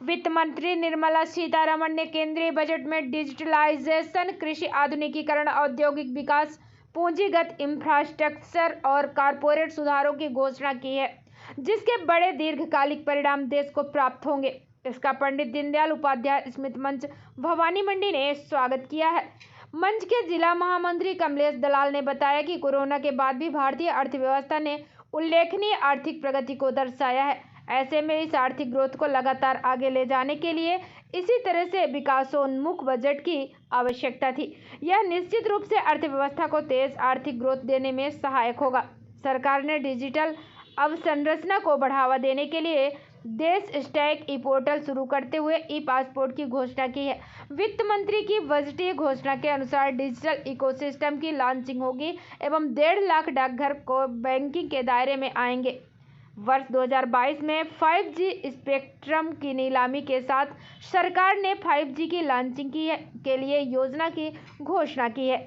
वित्त मंत्री निर्मला सीतारमण ने केंद्रीय बजट में डिजिटलाइजेशन, कृषि आधुनिकीकरण, औद्योगिक विकास, पूंजीगत इंफ्रास्ट्रक्चर और कॉरपोरेट सुधारों की घोषणा की है, जिसके बड़े दीर्घकालिक परिणाम देश को प्राप्त होंगे। इसका पंडित दीनदयाल उपाध्याय स्मृति मंच भवानी मंडी ने स्वागत किया है। मंच के जिला महामंत्री कमलेश दलाल ने बताया कि कोरोना के बाद भी भारतीय अर्थव्यवस्था ने उल्लेखनीय आर्थिक प्रगति को दर्शाया है। ऐसे में इस आर्थिक ग्रोथ को लगातार आगे ले जाने के लिए इसी तरह से विकासोन्मुख बजट की आवश्यकता थी। यह निश्चित रूप से अर्थव्यवस्था को तेज आर्थिक ग्रोथ देने में सहायक होगा। सरकार ने डिजिटल अवसंरचना को बढ़ावा देने के लिए देश स्टैक ई पोर्टल शुरू करते हुए ई पासपोर्ट की घोषणा की है। वित्त मंत्री की बजटीय घोषणा के अनुसार डिजिटल इकोसिस्टम की लॉन्चिंग होगी एवं 1.5 लाख डाकघर को बैंकिंग के दायरे में आएंगे। वर्ष 2022 में 5G स्पेक्ट्रम की नीलामी के साथ सरकार ने 5G की लॉन्चिंग के लिए योजना की घोषणा की है।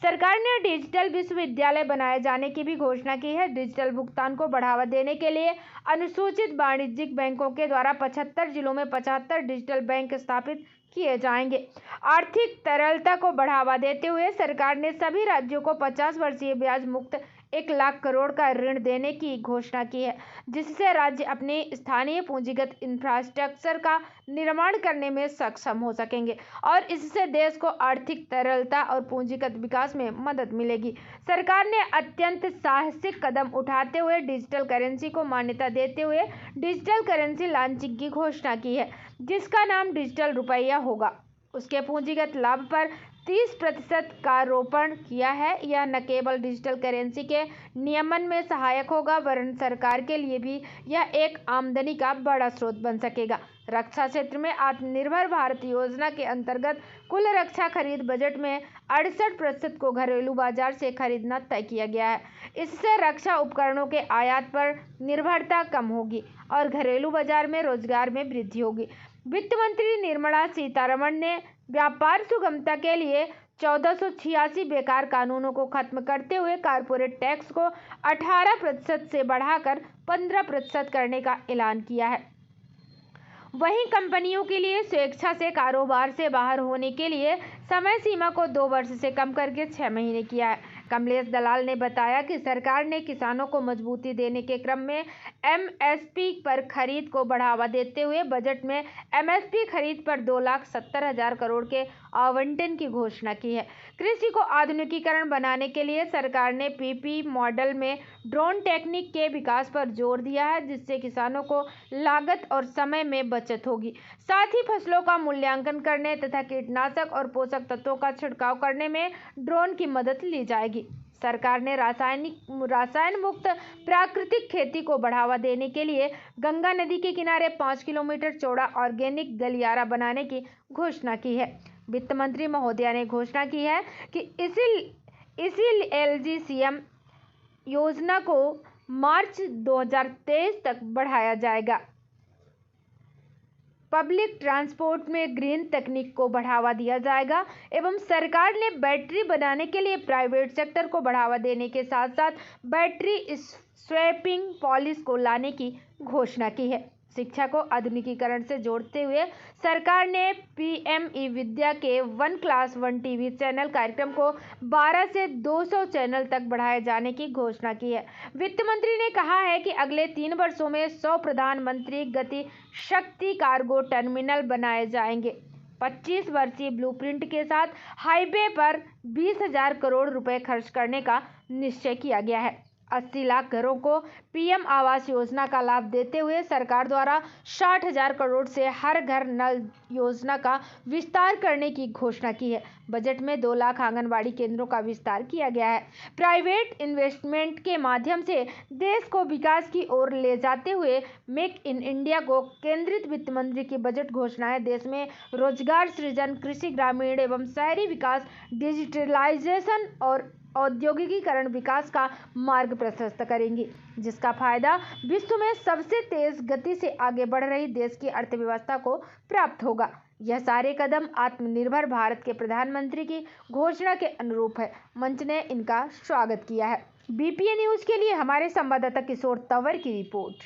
सरकार ने डिजिटल विश्वविद्यालय बनाए जाने की भी घोषणा की है। डिजिटल भुगतान को बढ़ावा देने के लिए अनुसूचित वाणिज्यिक बैंकों के द्वारा 75 जिलों में 75 डिजिटल बैंक स्थापित किए जाएंगे। आर्थिक तरलता को बढ़ावा देते हुए सरकार ने सभी राज्यों को 50 वर्षीय ब्याज मुक्त 1 लाख करोड़ का ऋण देने की घोषणा की है, जिससे राज्य अपने स्थानीय पूंजीगत इंफ्रास्ट्रक्चर का निर्माण करने में सक्षम हो सकेंगे और इससे देश को आर्थिक तरलता और पूंजीगत विकास में मदद मिलेगी। सरकार ने अत्यंत साहसिक कदम उठाते हुए डिजिटल करेंसी को मान्यता देते हुए डिजिटल करेंसी लॉन्चिंग की घोषणा की है, जिसका नाम डिजिटल रुपया होगा। उसके पूंजीगत लाभ पर 30% का आरोपण किया है। यह न केवल डिजिटल करेंसी के नियमन में सहायक होगा, वरन सरकार के लिए भी यह एक आमदनी का बड़ा स्रोत बन सकेगा। रक्षा क्षेत्र में आत्मनिर्भर भारत योजना के अंतर्गत कुल रक्षा खरीद बजट में 68% को घरेलू बाजार से खरीदना तय किया गया है। इससे रक्षा उपकरणों के आयात पर निर्भरता कम होगी और घरेलू बाजार में रोजगार में वृद्धि होगी। वित्त मंत्री निर्मला सीतारमण ने व्यापार सुगमता के लिए 1486 बेकार कानूनों को खत्म करते हुए कॉरपोरेट टैक्स को 18% से बढ़ाकर 15% करने का ऐलान किया है। वहीं कंपनियों के लिए स्वेच्छा से कारोबार से बाहर होने के लिए समय सीमा को 2 वर्ष से कम करके 6 महीने किया है। कमलेश दलाल ने बताया कि सरकार ने किसानों को मजबूती देने के क्रम में एमएसपी पर खरीद को बढ़ावा देते हुए बजट में एमएसपी खरीद पर 2,70,000 करोड़ के आवंटन की घोषणा की है। कृषि को आधुनिकीकरण बनाने के लिए सरकार ने पीपी मॉडल में ड्रोन टेक्निक के विकास पर जोर दिया है, जिससे किसानों को लागत और समय में बचत होगी। साथ ही फसलों का मूल्यांकन करने तथा कीटनाशक और पोषक तत्वों का छिड़काव करने में ड्रोन की मदद ली जाएगी। सरकार ने रसायन मुक्त प्राकृतिक खेती को बढ़ावा देने के लिए गंगा नदी के किनारे 5 किलोमीटर चौड़ा ऑर्गेनिक गलियारा बनाने की घोषणा की है। वित्त मंत्री महोदया ने घोषणा की है कि इसी एलजीसीएम योजना को मार्च 2023 तक बढ़ाया जाएगा। पब्लिक ट्रांसपोर्ट में ग्रीन तकनीक को बढ़ावा दिया जाएगा एवं सरकार ने बैटरी बनाने के लिए प्राइवेट सेक्टर को बढ़ावा देने के साथ साथ बैटरी स्वैपिंग पॉलिसी को लाने की घोषणा की है। शिक्षा को आधुनिकीकरण से जोड़ते हुए सरकार ने पीएम ई विद्या के 1 क्लास 1 टीवी चैनल कार्यक्रम को 12 से 200 चैनल तक बढ़ाए जाने की घोषणा की है। वित्त मंत्री ने कहा है कि अगले 3 वर्षों में 100 प्रधानमंत्री गति शक्ति कार्गो टर्मिनल बनाए जाएंगे। 25 वर्षीय ब्लूप्रिंट के साथ हाईवे पर 20,000 करोड़ रुपए खर्च करने का निश्चय किया गया है। 80 लाख घरों को पीएम आवास योजना का लाभ देते हुए सरकार द्वारा 60,000 करोड़ से हर घर नल योजना का विस्तार करने की घोषणा की है। बजट में 2 लाख आंगनबाड़ी केंद्रों का विस्तार किया गया है। प्राइवेट इन्वेस्टमेंट के माध्यम से देश को विकास की ओर ले जाते हुए मेक इन इंडिया को केंद्रित वित्त मंत्री की बजट घोषणाएं देश में रोजगार सृजन, कृषि, ग्रामीण एवं शहरी विकास, डिजिटलाइजेशन और औद्योगिकीकरण विकास का मार्ग प्रशस्त करेंगी, जिसका फायदा विश्व में सबसे तेज गति से आगे बढ़ रही देश की अर्थव्यवस्था को प्राप्त होगा। यह सारे कदम आत्मनिर्भर भारत के प्रधानमंत्री की घोषणा के अनुरूप है। मंच ने इनका स्वागत किया है। बीपीए न्यूज के लिए हमारे संवाददाता किशोर तंवर की रिपोर्ट।